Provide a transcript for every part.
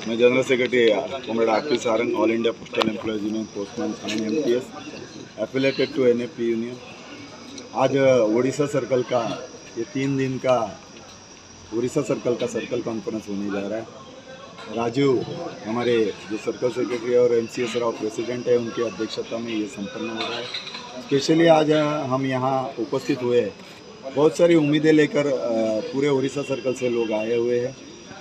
मैं general secretary comrade R P. Sarang, all India postal employees union postman and MTS affiliated to NAP union. आज Orissa circle का ये 3 दिन का उड़ीसा सर्कल का सर्कल कॉन्फ्रेंस होने जा रहा है। राजू हमारे जो सर्कल सेक्रेटरी और एमसीएस राव प्रेसिडेंट है, उनकी अध्यक्षता में ये संपन्न हो रहा है। स्पेशली आज हम यहाँ उपस्थित हुए हैं, बहुत सारी उम्मीदें लेकर पूरे उड़ीसा सर्कल से लोग आए हुए हैं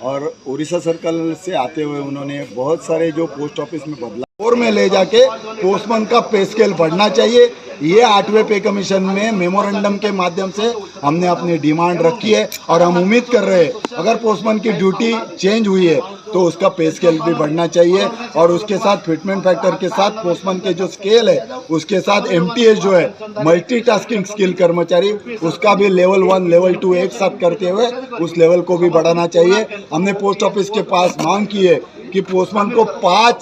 और उड़ीसा सर्कल से आते हुए उन्होंने बहुत सारे जो पोस्ट ऑफिस में बदलाव और में ले जाके पोस्टमैन का पे स्केल बढ़ना चाहिए। ये 8वें पे कमीशन में मेमोरेंडम के माध्यम से हमने अपनी डिमांड रखी है और हम उम्मीद कर रहे हैं अगर पोस्टमैन की ड्यूटी चेंज हुई है तो उसका पे स्केल भी बढ़ना चाहिए और उसके साथ फिटमेंट फैक्टर के साथ पोस्टमैन के जो स्केल है उसके साथ एमटीएस जो है मल्टीटास्किंग स्किल कर्मचारी, उसका भी लेवल 1 लेवल 2 एक साथ करते हुए उस लेवल को भी बढ़ाना चाहिए। हमने पोस्ट ऑफिस के पास मांग की है कि पोस्टमैन को 5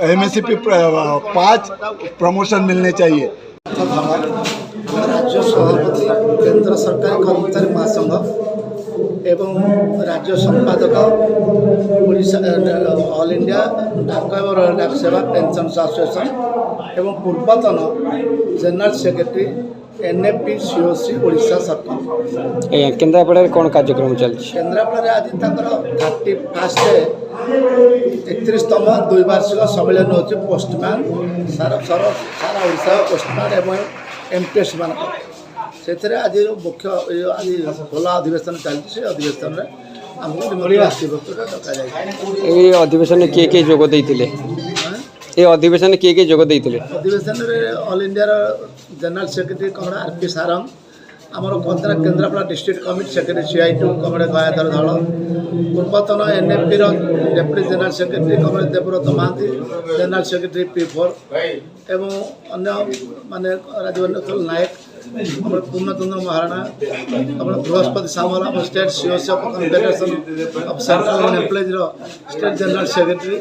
एमएसपी 5 प्रमोशन मिलने चाहिए। राज्य सभापति केंद्र सरकारी कर्मचारी महासंघ एवं राज्य संपादक ओडिशा ऑल इंडिया डाक एवं डाक सेवा पेंशन एसोसिएशन एवं पूर्वतन general secretary NAP COC Odisha सरकार केन्द्रापड़ा कौन कार्यक्रम चलती? केन्द्रापड़ा आज 31तम द्विवार्षिक सम्मेलन होची पोस्टमैन सारा ओडिशा पोस्टमैन एवं एमटीएस मान से आज मुख्य आज खोला अधिवेशन चलती। अधिवेशन में ये अधिवेशन किए किए जोग देइतिले? ये अधिवेशन किए किए जोग देइतिले? अधिवेशन में all India general secretary comrade R P. Sarang, आमर Kendrapara district committee secretary CI2 comrade Gayadhar Dhal, पूर्वतन NAP deputy general secretary comrade Debabrata Mahanty, general secretary P4 एवं अन्य माने राजवर्धन नायक, पूर्णचंद्र महाराणा, बृहस्पति सामल, आम state COC of confederation of central employees state general secretary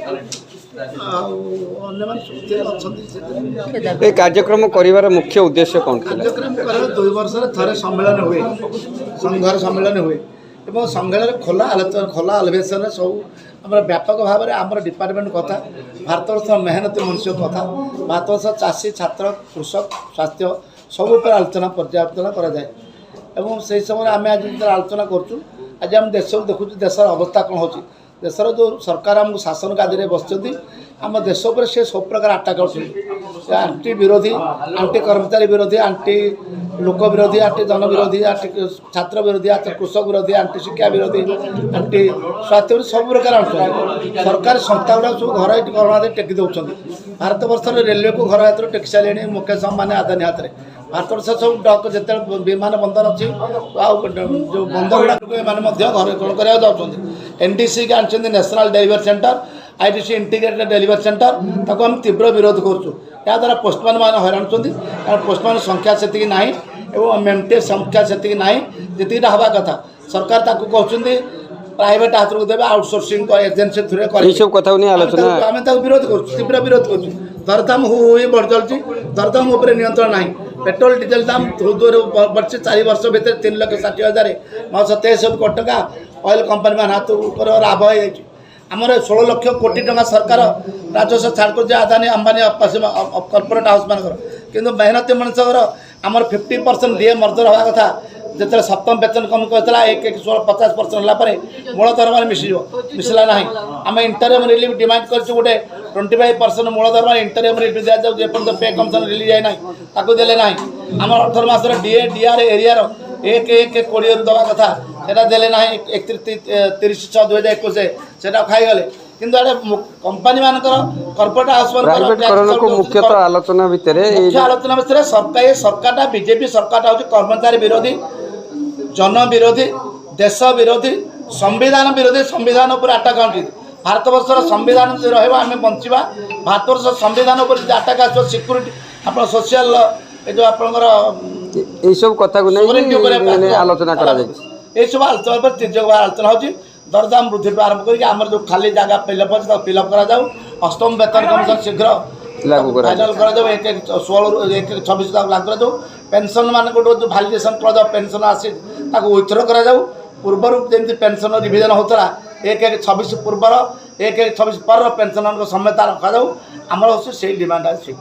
कार्यक्रम कर मुख्य उद्देश्य कौन? कार्यक्रम कर 2 वर्ष थे सम्मेलन हुए, संघर सम्मेलन हुए और संघर खोला आलोचना खोला अधिवेशन सब आम व्यापक भाव में आम डिपार्टमेंट कथा, भारत वर्ष मेहनती मनुष्य कथा, भारत वर्ष चाषी छात्र कृषक स्वास्थ्य सब उपर आलोचना पर्यालोचना कराए और से समय आम आज आलोचना करूँ। आज आम देश को देखु देशर अवस्था कौन हो, देशर जो सरकार आमको शासन गादी बसती आम देश पर से सब प्रकार अटैक कर आंटी विरोधी, आंटी कर्मचारी विरोधी, आंटी लोक विरोधी, आंटी जन विरोधी, आंटी छात्र विरोधी, आंटी कृषक विरोधी, आंटी शिक्षा विरोधी, आंटी स्वास्थ्य विरोधी सब प्रकार आनुच्च। सरकार संस्था गुड़ा सब घर करोना टेकी दौरान भारत वर्ष रेलवे को घर हाथ टेकी सारे मुकेश अंबानी आदानी हाथ में भारत वर्ष सब डक जिते विमान बंदर अच्छी जो बंदर गुड़ा घर कौन करा जाऊँच। एनडीसी के आनी national delivery centre, ITC integrated delivery centre ताको हम तीव्र विरोध करूँ। या द्वारा पोस्टमैन मान हैरान कारण पोस्टमैन संख्या से ना और एमटीएस संख्या से ना जी हवा कथा सरकार ताको कहते प्राइवेट हाथ को देवे आउटसोर्सिंग एजेंसी थ्रू सब कथा आलोचना आम विरोध कर तीव्र विरोध कर दरदाम हु बढ़ चलती दरदाम उपर नियंत्रण ना पेट्रोल डीजेल दाम बढ़ी 4 वर्ष भितर 3,60,923 कोटी टका ऑयल कंपनी मान हाथ ऊपर लाभ हो आमर 16 लाख कोटी टका सरकार राजस्व छाड़ कर आदानी अंबानी कॉर्पोरेट हाउस मानकर किंतु मेहनती मनुष्यर आमर 50% डीए मर्जर हवा कथा जो सप्तम वेतन कम कहता 1,16,50% है मूल दरमा मिसला ना आम इंटरियम रिलीफ डिमांड कर गोटे 25% मूल दरमा इंटरियम रिलीफ दिया जाए पे कमिशन रिलीज जाए ना देले ना आम 18 मासर डीए डीआर एरिया 1,1 कोटी दवा कथा से देले ना 31/6/2021 से खाईगले किंतु कंपनी मान कॉर्पोरेट हाउस मुख्यतः आलोचना भितर सरकार सरकार बीजेपी सरकार हूँ कर्मचारी विरोधी, जन विरोधी, देश विरोधी, संविधान विरोधी, संविधान पर आटाक आनी भारत वर्षर संविधान रहा बंचा भारत वर्ष संविधान पर आटाक आस सिक्यूरीटी आप सोशल जो आपंकर सब कथा आलोचना ये सब आलोचना पर तीर्थ आलोचना हो दरदाम वृद्धि आरंभ कर जो खाली जगह फिलअप अच्छे फिलअप करा अष्टम वेतन कमिशन शीघ्र फाइनाल करा 1/16/26 लागू करा पेंशन मान जो भैलिडेसन क्लज पेंशन आसी विथड्र करा पूर्व जमी पेंशन रिविजन होता 1/1/26 ପୂର୍ବର 1/1/26 ପରର ପେନ୍ସନରଙ୍କ ସମେତ ରଖାଯାଉ ଆମର ହେଉଛି ସେଇ ଡିମାଣ୍ଡ ଅଛି।